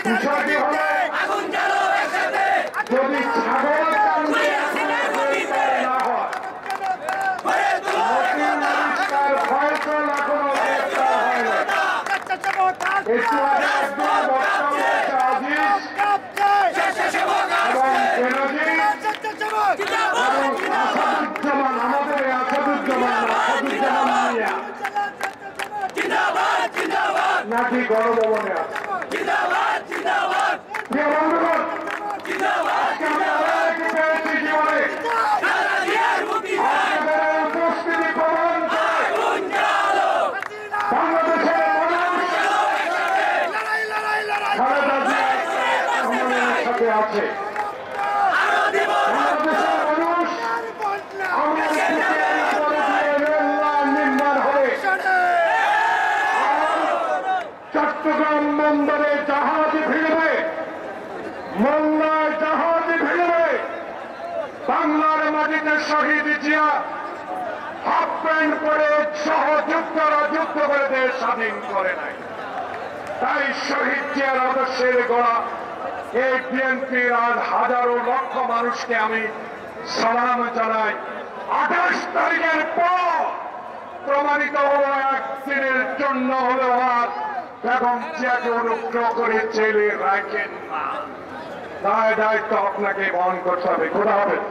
বিষয়টি হলো যদি ছাগল না হয় তার ফয়সালা কোনো গ্রেফতার হয় না। একটু আগে একজন বক্তব্যে আজিজ এবং বেনজির এবং আসাদুজ্জামান, আমাদের আসাদুজ্জামান মিয়া নাকি গণভবনে আছে। উপস্থিতি প্রমাণ বাংলাদেশের সাথে আছে। চট্টগ্রাম বন্দরে জাহাজ ভিড়বে, মোংলায় জাহাজ ভিড়বে। বাংলার মাটিতে শহীদ জিয়া হাফ প্যান্ট পরে সহযুক্তরা যুদ্ধ করে দেশ স্বাধীন করে নাই। তাই শহীদ জিয়ার আদর্শের গড়া এই বিএনপির আজ হাজারো লক্ষ মানুষকে আমি সালাম জানাই। 28 তারিখের পর প্রমাণিত হলো একদিনের জন্য হলো আর বেগম জিয়াকে অনুগ্রহ করে জেলে রাখেন না। দায় দায়িত্ব আপনাকে বহন করতে হবে। খোদা হাফেজ।